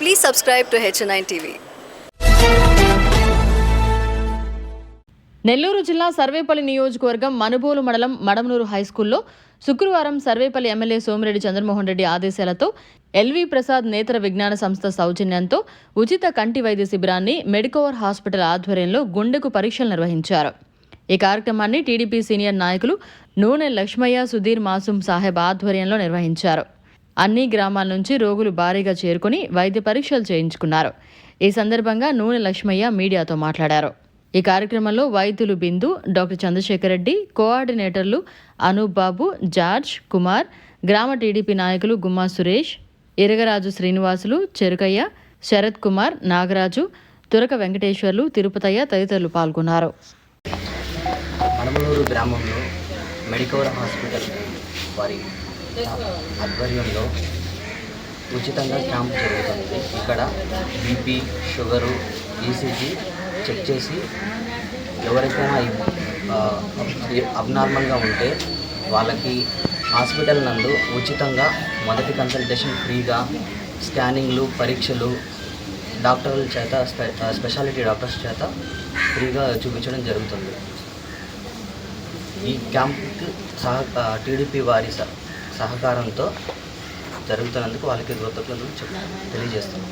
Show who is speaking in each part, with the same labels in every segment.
Speaker 1: Please subscribe to HN9 TV.
Speaker 2: Nellore జిల్లా సర్వేపల్లి నియోజకవర్గం మనుబోలు మండలం మడమనూరు హైస్కూల్లో శుక్రవారం సర్వేపల్లి ఎమ్మెల్యే సోమిరెడ్డి చంద్రమోహన్ రెడ్డి ఆదేశాలతో ఎల్వి ప్రసాద్ నేత్ర విజ్ఞాన సంస్థ సౌజన్యంతో ఉచిత కంటి వైద్య శిబిరాన్ని మెడికవర్ హాస్పిటల్ ఆధ్వర్యంలో గుండెకు పరీక్షలు నిర్వహించారు. ఈ కార్యక్రమాన్ని టీడీపీ సీనియర్ నాయకులు నూనె లక్ష్మయ్య సుధీర్ మాసూం సాహెబ్ ఆధ్వర్యంలో నిర్వహించారు. అన్ని గ్రామాల నుంచి రోగులు భారీగా చేరుకుని వైద్య పరీక్షలు చేయించుకున్నారు. ఈ సందర్భంగా నూనె లక్ష్మయ్య మీడియాతో మాట్లాడారు. ఈ కార్యక్రమంలో వైద్యులు బిందు, డాక్టర్ చంద్రశేఖర్ రెడ్డి, కోఆర్డినేటర్లు అనూప్ బాబు, జార్జ్, కుమార్, గ్రామ టీడీపీ నాయకులు గుమ్మా సురేష్, ఇరగరాజు శ్రీనివాసులు, చెరుకయ్య, శరత్ కుమార్, నాగరాజు, తురక వెంకటేశ్వర్లు, తిరుపతయ్య తదితరులు పాల్గొన్నారు.
Speaker 3: మడమనూరు గ్రామంలో మెడికవర్ హాస్పిటల్ వారి ఆధ్వర్యంలో ఉచితంగా క్యాంప్ జరుగుతుంది. ఇక్కడ బీపీ, షుగరు, ఈసీజీ చెక్ చేసి ఎవరికైనా అబ్నార్మల్గా ఉంటే వాళ్ళకి హాస్పిటల్ నందు ఉచితంగా మొదటి కన్సల్టేషన్ ఫ్రీగా స్కానింగ్లు, పరీక్షలు డాక్టర్ల చేత స్పెషాలిటీ డాక్టర్స్ చేత ఫ్రీగా చూపించడం జరుగుతుంది. ఈ క్యాంప్కి టీడీపీ వారి సహకారంతో జరుగుతున్నందుకు వాళ్ళకి కృతజ్ఞతలు తెలియజేస్తున్నాం.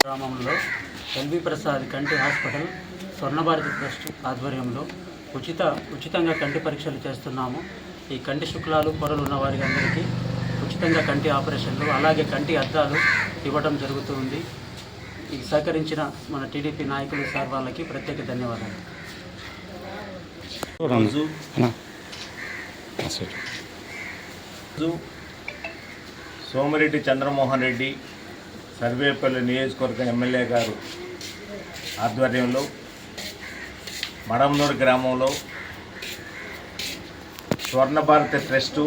Speaker 4: గ్రామంలో ఎల్వి ప్రసాద్ కంటి హాస్పిటల్ స్వర్ణభారతి ట్రస్ట్ ఆధ్వర్యంలో ఉచితంగా కంటి పరీక్షలు చేస్తున్నాము. ఈ కంటి శుక్లాలు, పొరలు ఉన్న వారికి అందరికీ ఉచితంగా కంటి ఆపరేషన్లు, అలాగే కంటి అద్దాలు ఇవ్వడం జరుగుతుంది. ఈ సహకరించిన మన టీడీపీ నాయకులు సార్ వాళ్ళకి ప్రత్యేక ధన్యవాదాలు.
Speaker 5: సోమిరెడ్డి చంద్రమోహన్ రెడ్డి సర్వేపల్లి నియోజకవర్గం ఎమ్మెల్యే గారు ఆధ్వర్యంలో మడమనూరు గ్రామంలో స్వర్ణభారతి ట్రస్టు,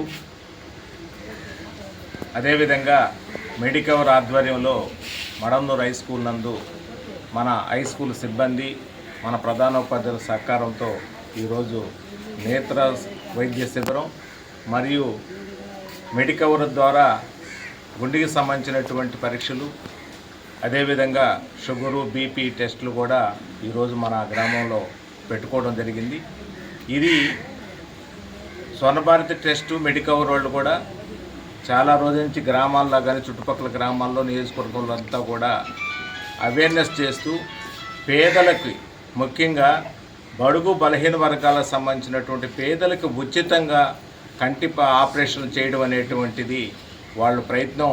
Speaker 5: అదేవిధంగా మెడికవర్ ఆధ్వర్యంలో మడమనూరు హై స్కూల్ నందు మన హై స్కూల్ సిబ్బంది, మన ప్రధానోపాధ్యాయుల సహకారంతో ఈరోజు నేత్ర వైద్య శిబిరం మరియు మెడికవర్ ద్వారా గుండెకి సంబంధించినటువంటి పరీక్షలు, అదేవిధంగా షుగరు, బీపీ టెస్టులు కూడా ఈరోజు మన గ్రామంలో పెట్టుకోవడం జరిగింది. ఇది స్వర్ణభారతి టెస్టు, మెడికవర్ వాళ్ళు కూడా చాలా రోజుల నుంచి గ్రామాల్లో కానీ చుట్టుపక్కల గ్రామాల్లో, నియోజకవర్గంలో అంతా కూడా అవేర్నెస్ చేస్తూ పేదలకి, ముఖ్యంగా బడుగు బలహీన వర్గాలకు సంబంధించినటువంటి పేదలకు ఉచితంగా కంటి ఆపరేషన్ చేయడం అనేటువంటిది వాళ్ళ ప్రయత్నం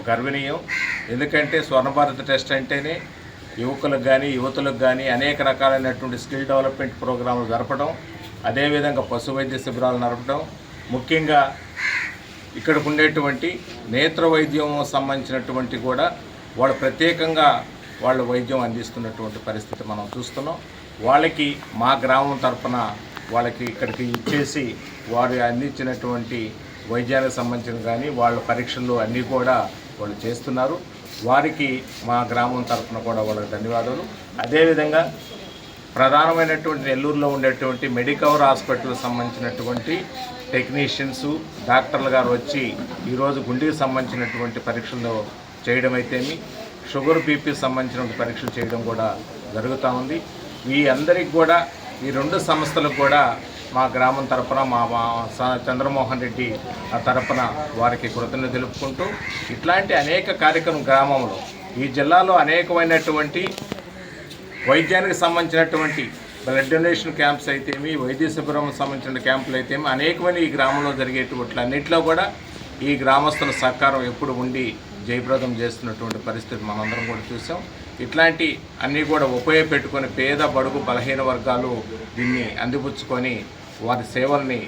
Speaker 5: గర్వనీయం. ఎందుకంటే స్వర్ణభారతి టెస్ట్ అంటేనే యువకులకు కానీ యువతులకు కానీ అనేక రకాలైనటువంటి స్కిల్ డెవలప్మెంట్ ప్రోగ్రాంలు జరపడం, అదేవిధంగా పశు వైద్య శిబిరాలు నడపడం, ముఖ్యంగా ఇక్కడికి ఉండేటువంటి నేత్ర వైద్యం సంబంధించినటువంటి కూడా వాళ్ళు ప్రత్యేకంగా వాళ్ళు వైద్యం అందిస్తున్నటువంటి పరిస్థితి మనం చూస్తున్నాం. వాళ్ళకి మా గ్రామం తరఫున వాళ్ళకి ఇక్కడికి ఇచ్చేసి వారు అందించినటువంటి వైద్యానికి సంబంధించిన కానీ వాళ్ళ పరీక్షలు అన్నీ కూడా వాళ్ళు చేస్తున్నారు. వారికి మా గ్రామం తరఫున కూడా వాళ్ళకి ధన్యవాదాలు. అదేవిధంగా ప్రధానమైనటువంటి నెల్లూరులో ఉండేటువంటి మెడికవర్ హాస్పిటల్కి సంబంధించినటువంటి టెక్నీషియన్స్, డాక్టర్లు గారు వచ్చి ఈరోజు గుండెకి సంబంధించినటువంటి పరీక్షలు చేయడం అయితేమి, షుగర్, బీపీ సంబంధించినటువంటి పరీక్షలు చేయడం కూడా జరుగుతూ ఉంది. ఈ అందరికి కూడా, ఈ రెండు సంస్థలకు కూడా మా గ్రామం తరఫున, మా చంద్రమోహన్ రెడ్డి తరఫున వారికి కృతజ్ఞతలు తెలుపుకుంటూ, ఇట్లాంటి అనేక కార్యక్రమం గ్రామంలో ఈ జిల్లాలో అనేకమైనటువంటి వైద్యానికి సంబంధించినటువంటి బ్లడ్ డొనేషన్ క్యాంప్స్ అయితేమి, వైద్య శిబిరం సంబంధించిన క్యాంపులు అయితేమి అనేకమైన ఈ గ్రామంలో జరిగేటువంటి అన్నింటిలో కూడా ఈ గ్రామస్తుల సహకారం ఎప్పుడు ఉండి జయప్రదం చేస్తున్నటువంటి పరిస్థితి మనందరం కూడా చూసాం. ఇట్లాంటి అన్నీ కూడా ఉపయోగపెట్టుకొని పేద, బడుగు, బలహీన వర్గాలు దీన్ని అందిపుచ్చుకొని వారి సేవల్ని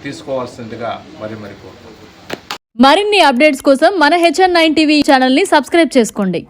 Speaker 5: తీసుకోవాల్సిందిగా మరి కోరుకుంటున్నాం.
Speaker 2: మరిన్ని అప్డేట్స్ కోసం మన HN9 టీవీ ఛానల్ని సబ్స్క్రైబ్ చేసుకోండి.